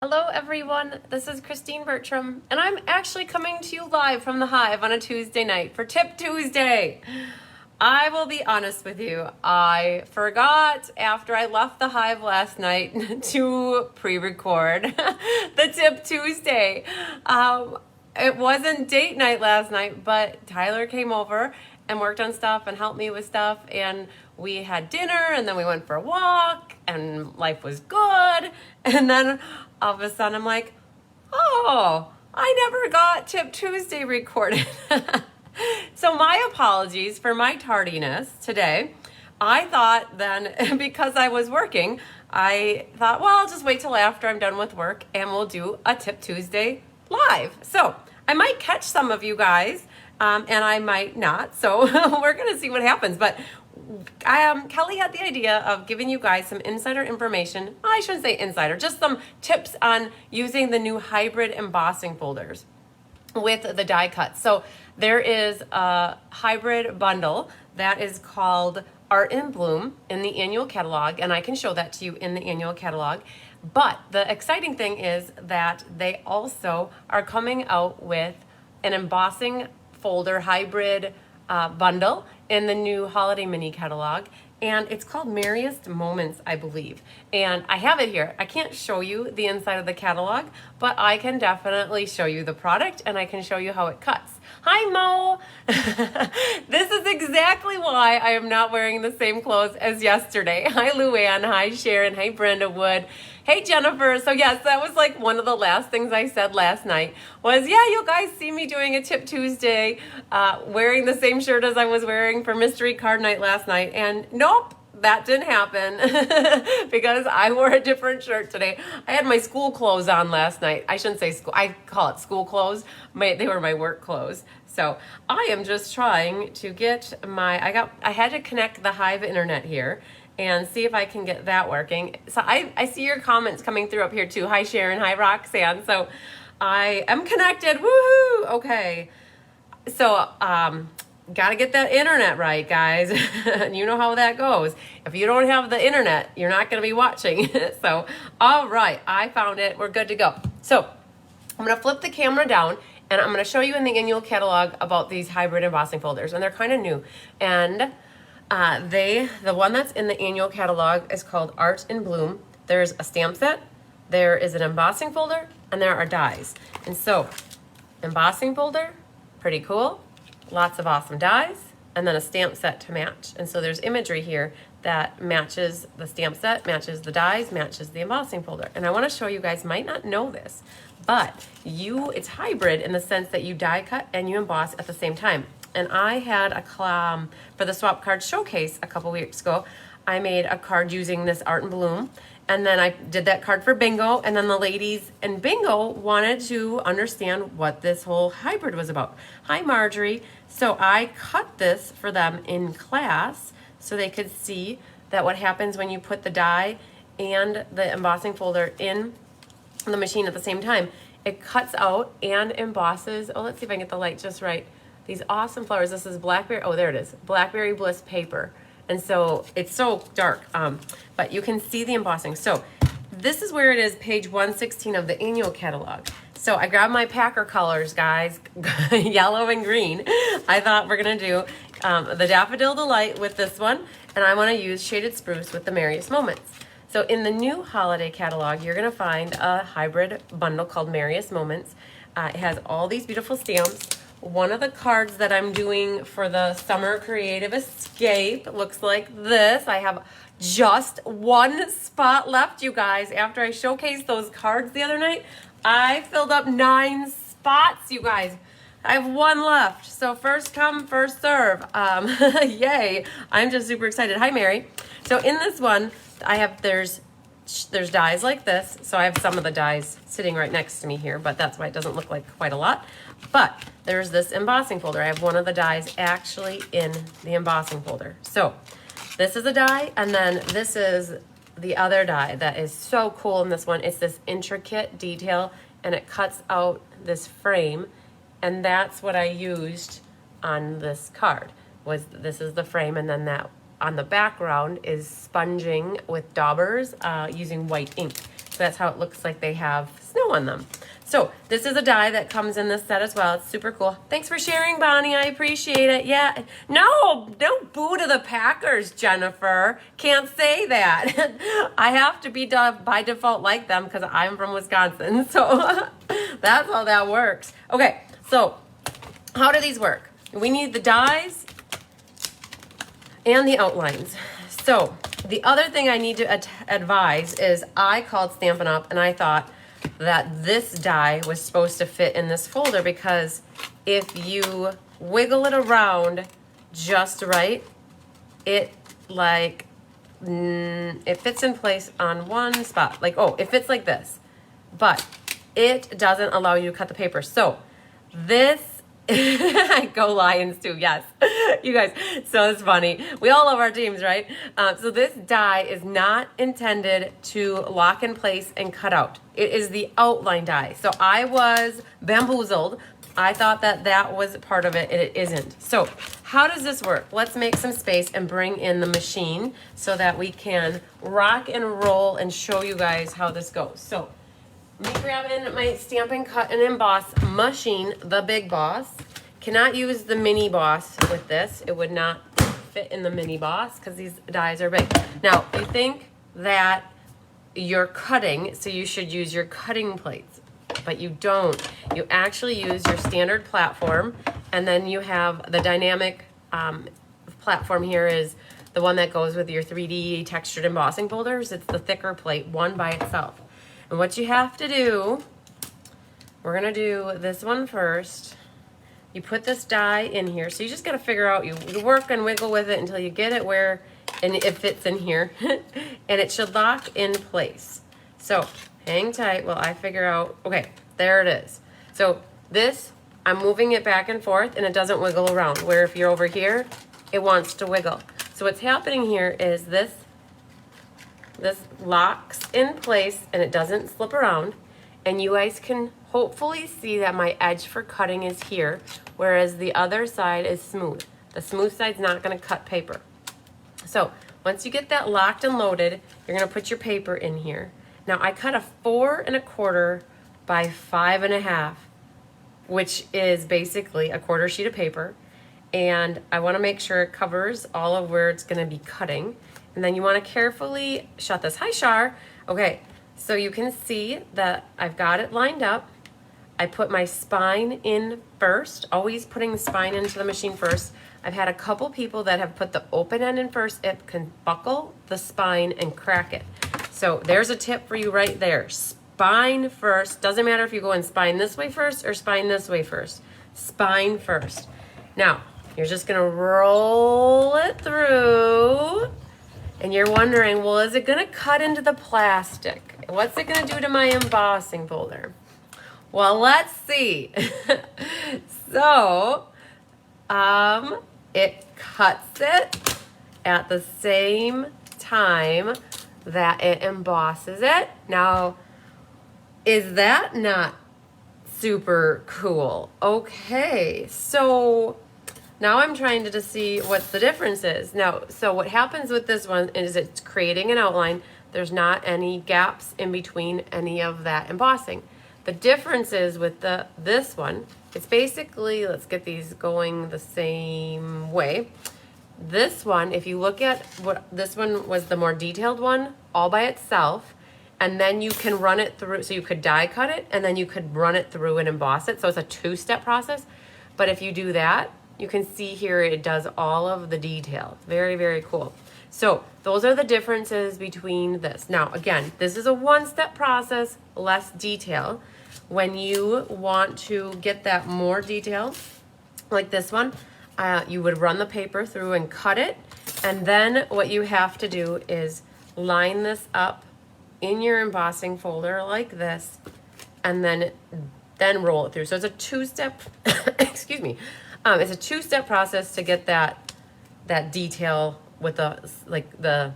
Hello everyone, this is Christine Bertram, and I'm actually coming to you live from the Hive on a Tuesday night for Tip Tuesday. I will be honest with you, I forgot after I left the Hive last night to pre-record the Tip Tuesday. It wasn't date night last night, but Tyler came over and worked on stuff and helped me with stuff, and we had dinner, and then we went for a walk, and life was good. And then all of a sudden I'm like, oh, I never got Tip Tuesday recorded. So my apologies for my tardiness today. I thought then, because I was working, I thought, well, I'll just wait till after I'm done with work and we'll do a Tip Tuesday live. So I might catch some of you guys, and I might not. So we're going to see what happens. But Kelly had the idea of giving you guys some insider information. I shouldn't say insider, just some tips on using the new hybrid embossing folders with the die cuts. So there is a hybrid bundle that is called Art in Bloom in the annual catalog, and I can show that to you in the annual catalog. But the exciting thing is that they also are coming out with an embossing folder hybrid bundle in the new holiday mini catalog, and it's called Merriest Moments, I believe. And I have it here. I can't show you the inside of the catalog, but I can definitely show you the product, and I can show you how it cuts. Hi, Mo. This is exactly why I am not wearing the same clothes as yesterday. Hi, Luann. Hi, Sharon. Hi, Brenda Wood. Hey, Jennifer. So yes, that was like one of the last things I said last night was, yeah, you guys see me doing a Tip Tuesday, wearing the same shirt as I was wearing for Mystery Card Night last night. And nope, that didn't happen because I wore a different shirt today. I had my school clothes on last night. I shouldn't say school. I call it school clothes. They were my work clothes. So I am just trying to get I had to connect the Hive internet here and see if I can get that working. So I see your comments coming through up here too. Hi, Sharon. Hi, Roxanne. So I am connected. Woohoo! Okay. So, got to get that internet right, guys. You know how that goes. If you don't have the internet, you're not going to be watching. So, all right. I found it. We're good to go. So, I'm going to flip the camera down, and I'm going to show you in the annual catalog about these hybrid embossing folders. And they're kind of new. And the one that's in the annual catalog is called Art in Bloom. There's a stamp set, there is an embossing folder, and there are dies. And so, embossing folder, pretty cool. Lots of awesome dies, and then a stamp set to match. And so there's imagery here that matches the stamp set, matches the dies, matches the embossing folder. And I want to show you guys, might not know this, but it's hybrid in the sense that you die cut and you emboss at the same time. And I had for the swap card showcase a couple weeks ago, I made a card using this Art in Bloom, and then I did that card for bingo, and then the ladies in bingo wanted to understand what this whole hybrid was about. Hi, Marjorie. So I cut this for them in class so they could see that what happens when you put the die and the embossing folder in the machine at the same time. It cuts out and embosses. Oh, let's see if I can get the light just right. These awesome flowers. This is blackberry. Oh, there it is. Blackberry Bliss paper. And so it's so dark, but you can see the embossing. So this is where it is, page 116 of the annual catalog. So I grabbed my Packer colors, guys, yellow and green. I thought we're gonna do the Daffodil Delight with this one, and I wanna use Shaded Spruce with the Merriest Moments. So in the new holiday catalog, you're gonna find a hybrid bundle called Merriest Moments. It has all these beautiful stamps. One of the cards that I'm doing for the Summer Creative Escape looks like this. I have just one spot left, you guys. After I showcased those cards the other night, I filled up 9 spots, you guys. I have one left. So first come, first serve. Yay. I'm just super excited. Hi, Mary. So in this one, there's dies like this. So I have some of the dies sitting right next to me here, but that's why it doesn't look like quite a lot. But there's this embossing folder. I have one of the dies actually in the embossing folder. So this is a die, and then this is the other die that is so cool in this one. It's this intricate detail, and it cuts out this frame, and that's what I used on this card. This is the frame, and then that on the background is sponging with daubers using white ink. So that's how it looks like they have snow on them. So this is a die that comes in this set as well. It's super cool. Thanks for sharing, Bonnie. I appreciate it. Yeah. No, don't boo to the Packers, Jennifer. Can't say that. I have to be by default like them because I'm from Wisconsin. So that's how that works. Okay, so how do these work? We need the dies and the outlines. So the other thing I need to advise is I called Stampin' Up and I thought that this die was supposed to fit in this folder because if you wiggle it around just right, it like, it fits in place on one spot. Like, oh, it fits like this, but it doesn't allow you to cut the paper. So this, go Lions too, yes. You guys, so it's funny. We all love our teams, right? So this die is not intended to lock in place and cut out. It is the outline die. So I was bamboozled. I thought that that was part of it, and it isn't. So how does this work? Let's make some space and bring in the machine so that we can rock and roll and show you guys how this goes. So let me grab in my Stampin' Cut and Emboss machine, the Big Boss. Cannot use the Mini Boss with this. It would not fit in the Mini Boss because these dies are big. Now, you think that you're cutting, so you should use your cutting plates, but you don't. You actually use your standard platform, and then you have the dynamic platform here is the one that goes with your 3D textured embossing folders. It's the thicker plate, one by itself. And what you have to do, we're gonna do this one first. You put this die in here. So you just gotta figure out, you work and wiggle with it until you get it where, and it fits in here. And it should lock in place. So hang tight while I figure out, okay, there it is. So this, I'm moving it back and forth and it doesn't wiggle around. Where if you're over here, it wants to wiggle. So what's happening here is this locks in place and it doesn't slip around, and you guys can hopefully see that my edge for cutting is here, whereas the other side is smooth. The smooth side's not going to cut paper. So once you get that locked and loaded, you're going to put your paper in here. Now I cut a 4 1/4 by 5 1/2, which is basically a quarter sheet of paper, and I want to make sure it covers all of where it's going to be cutting. And then you want to carefully shut this. Hi, Shar. Okay, so you can see that I've got it lined up. I put my spine in first, always putting the spine into the machine first. I've had a couple people that have put the open end in first. It can buckle the spine and crack it. So there's a tip for you right there. Spine first. Doesn't matter if you go in spine this way first or spine this way first. Spine first. Now, you're just going to roll it through. And you're wondering, well, is it going to cut into the plastic? What's it going to do to my embossing folder? Well, let's see. So, it cuts it at the same time that it embosses it. Now, is that not super cool? Okay, so now I'm trying to see what the difference is. Now, so what happens with this one is it's creating an outline. There's not any gaps in between any of that embossing. The difference is with this one, it's basically, let's get these going the same way. This one, if you look at what this one was, the more detailed one all by itself, and then you can run it through, so you could die cut it and then you could run it through and emboss it. So it's a 2-step process. But if you do that, you can see here it does all of the detail. Very, very cool. So those are the differences between this. Now, again, this is a 1-step process, less detail. When you want to get that more detail, like this one, you would run the paper through and cut it. And then what you have to do is line this up in your embossing folder like this, and then roll it through. So it's a 2-step, excuse me. It's a 2-step process to get that detail with the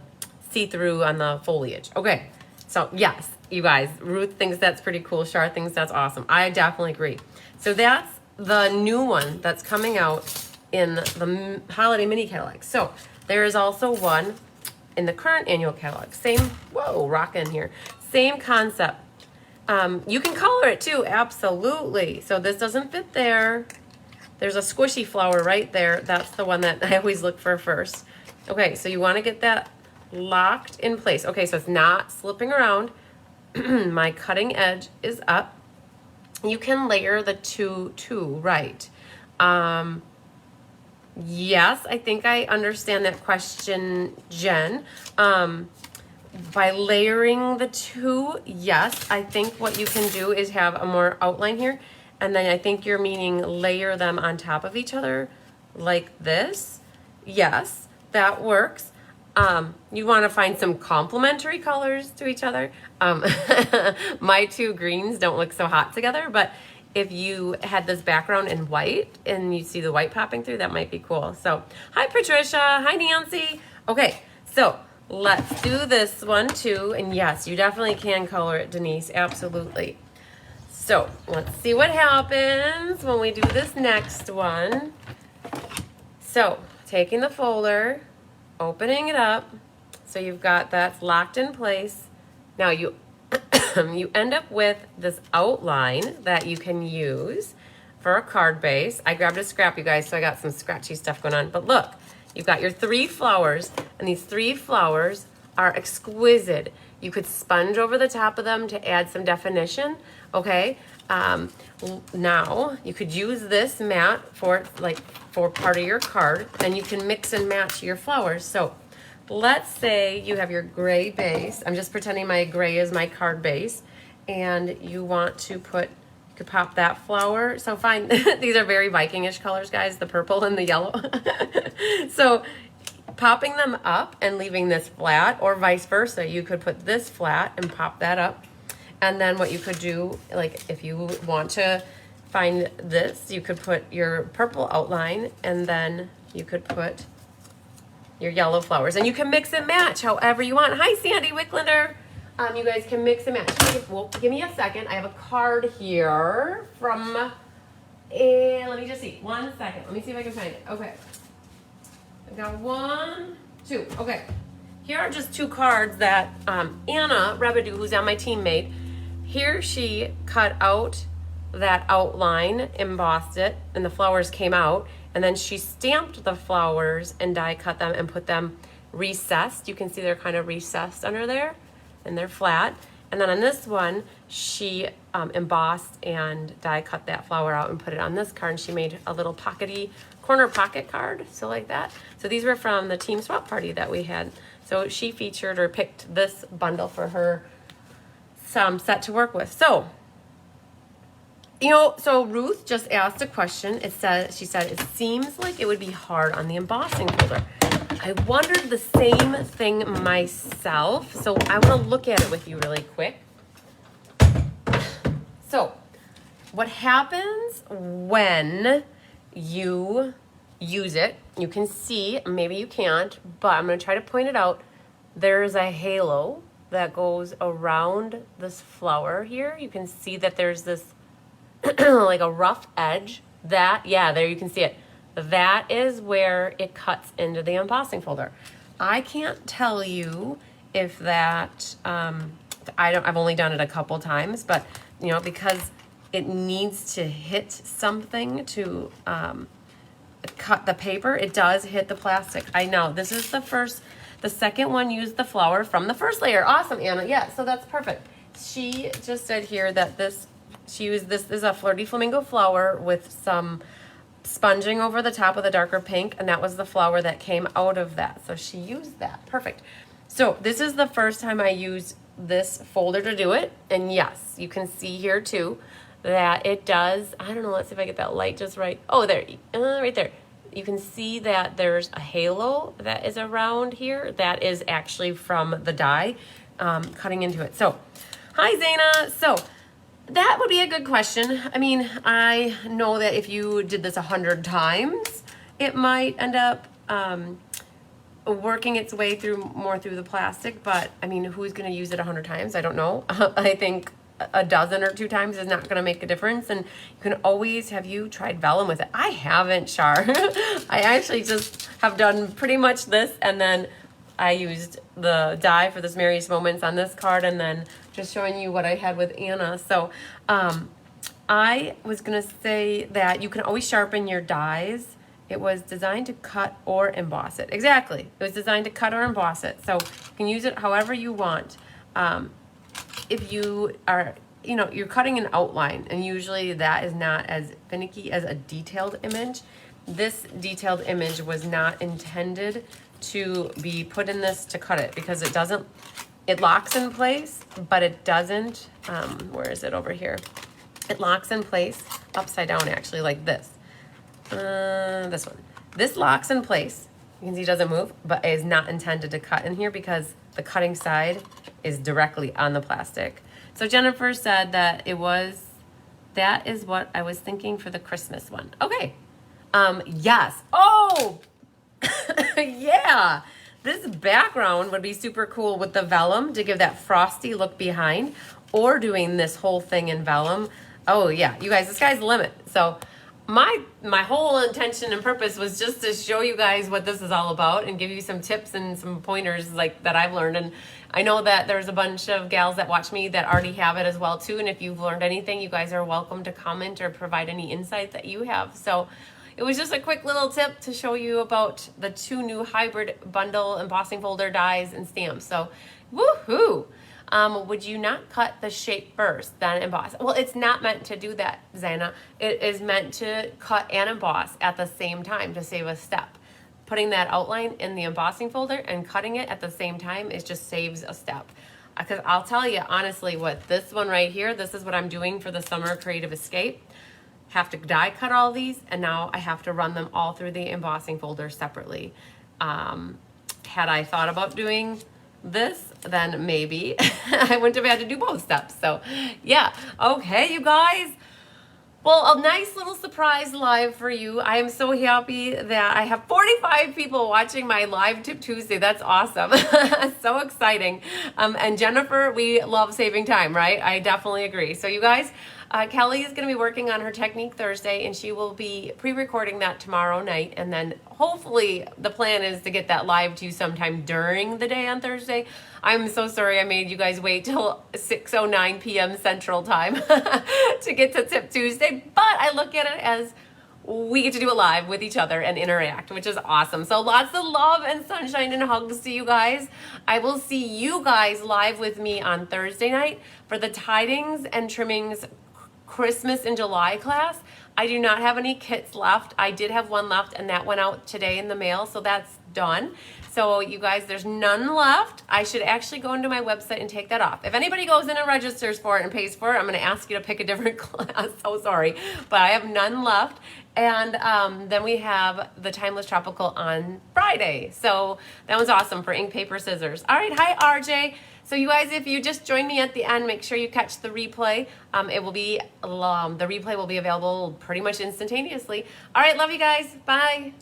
see-through on the foliage. Okay, so yes, you guys, Ruth thinks that's pretty cool. Shar thinks that's awesome. I definitely agree. So that's the new one that's coming out in the holiday mini catalog. So there is also one in the current annual catalog. Same, whoa, rockin' here. Same concept. You can color it too, absolutely. So this doesn't fit there. There's a squishy flower right there. That's the one that I always look for first. Okay, so you want to get that locked in place. Okay, so it's not slipping around. My cutting edge is up. You can layer the two too, right? Yes, I think I understand that question, Jen. By layering the two, yes, I think what you can do is have a more outline here. And then I think you're meaning layer them on top of each other like this. Yes, that works. You want to find some complementary colors to each other. My two greens don't look so hot together, but if you had this background in white and you see the white popping through, that might be cool. So, hi Patricia, hi Nancy. Okay, so let's do this one too. And yes, you definitely can color it, Denise, absolutely. So let's see what happens when we do this next one. So taking the folder, opening it up, so you've got that's locked in place. Now you you end up with this outline that you can use for a card base. I grabbed a scrap, you guys, so I got some scratchy stuff going on. But look, you've got your 3 flowers, and these 3 flowers are exquisite. You could sponge over the top of them to add some definition, okay? Now, you could use this mat for part of your card, and you can mix and match your flowers. So let's say you have your gray base. I'm just pretending my gray is my card base, and you want to put, you could pop that flower. So fine, these are very Viking-ish colors, guys, the purple and the yellow. So popping them up and leaving this flat, or vice versa, you could put this flat and pop that up. And then what you could do, like if you want to find this, you could put your purple outline, and then you could put your yellow flowers, and you can mix and match however you want. Hi, Sandy Wicklander. You guys can mix and match. Well, give me a second. I have a card here from, let me just see. 1 second. Let me see if I can find it. Okay. I've got 1, 2. Okay. Here are just 2 cards that Anna Rebedu, who's on my team, made. Here she cut out that outline, embossed it, and the flowers came out. And then she stamped the flowers and die cut them and put them recessed. You can see they're kind of recessed under there, and they're flat. And then on this one, she embossed and die cut that flower out and put it on this card. And she made a little pockety corner pocket card, so like that. So these were from the team swap party that we had. So she featured or picked this bundle for her set to work with. So, you know, so Ruth just asked a question. She said, it seems like it would be hard on the embossing folder. I wondered the same thing myself. So I want to look at it with you really quick. So what happens when you use it, you can see, maybe you can't, but I'm going to try to point it out. There's a halo that goes around this flower here. You can see that there's this like a rough edge. That, yeah, there you can see it. That is where it cuts into the embossing folder. I can't tell you if that, I've only done it a couple times, but you know, because it needs to hit something to cut the paper, it does hit the plastic. I know, this is the second one used the flower from the first layer. Awesome, Anna, yeah, so that's perfect. She just said here that she used this is a Flirty Flamingo flower with some sponging over the top of the darker pink, and that was the flower that came out of that. So she used that. Perfect. So this is the first time I used this folder to do it. And yes, you can see here too that it does, I don't know, let's see if I get that light just right. Oh, there, right there. You can see that there's a halo that is around here. That is actually from the die cutting into it. So, hi Zaina. So, that would be a good question. I mean, I know that if you did this 100 times, it might end up working its way through the plastic, but I mean, who's going to use it 100 times? I don't know. I think a dozen or 2 times is not going to make a difference. And you can always, have you tried vellum with it? I haven't, Char. I actually just have done pretty much this, and then I used the die for this Merriest Moments on this card, and then just showing you what I had with Anna. So I was going to say that you can always sharpen your dies. It was designed to cut or emboss it. Exactly. It was designed to cut or emboss it. So you can use it however you want. If you are, you know, you're cutting an outline, and usually that is not as finicky as a detailed image. This detailed image was not intended to be put in this to cut it, because it doesn't, it locks in place, but it doesn't, where is it over here? It locks in place upside down, actually, like this. This one. This locks in place. You can see it doesn't move, but it is not intended to cut in here because the cutting side is directly on the plastic. So Jennifer said that that is what I was thinking for the Christmas one. Okay. Yes. Oh, yeah. This background would be super cool with the vellum to give that frosty look behind, or doing this whole thing in vellum. Oh yeah, you guys, the sky's the limit. So my whole intention and purpose was just to show you guys what this is all about and give you some tips and some pointers like that I've learned. And I know that there's a bunch of gals that watch me that already have it as well too. And if you've learned anything, you guys are welcome to comment or provide any insight that you have. So it was just a quick little tip to show you about the 2 new hybrid bundle embossing folder dies and stamps. So woohoo! Would you not cut the shape first, then emboss? Well, it's not meant to do that, Zana. It is meant to cut and emboss at the same time to save a step. Putting that outline in the embossing folder and cutting it at the same time, it just saves a step. Because I'll tell you, honestly, what this one right here, this is what I'm doing for the Summer Creative Escape. Have to die cut all these, and now I have to run them all through the embossing folder separately. Had I thought about doing this, then maybe I wouldn't have had to do both steps. So yeah, okay, you guys. Well, a nice little surprise live for you. I am so happy that I have 45 people watching my live Tip Tuesday. That's awesome. So exciting. And Jennifer, we love saving time, right? I definitely agree. So you guys, Kelly is going to be working on her technique Thursday, and she will be pre-recording that tomorrow night. And then hopefully the plan is to get that live to you sometime during the day on Thursday. I'm so sorry I made you guys wait till 6:09 p.m. Central Time to get to Tip Tuesday, but I look at it as we get to do it live with each other and interact, which is awesome. So lots of love and sunshine and hugs to you guys. I will see you guys live with me on Thursday night for the Tidings and Trimmings Christmas in July class. I do not have any kits left. I did have one left, and that went out today in the mail, so that's done. So you guys, there's none left. I should actually go into my website and take that off. If anybody goes in and registers for it and pays for it, I'm going to ask you to pick a different class. So sorry, but I have none left. And then we have the Timeless Tropical on Friday. So that was awesome for ink, paper, scissors. All right, hi RJ. So you guys, if you just join me at the end, make sure you catch the replay. It will be the replay will be available pretty much instantaneously. All right, love you guys. Bye.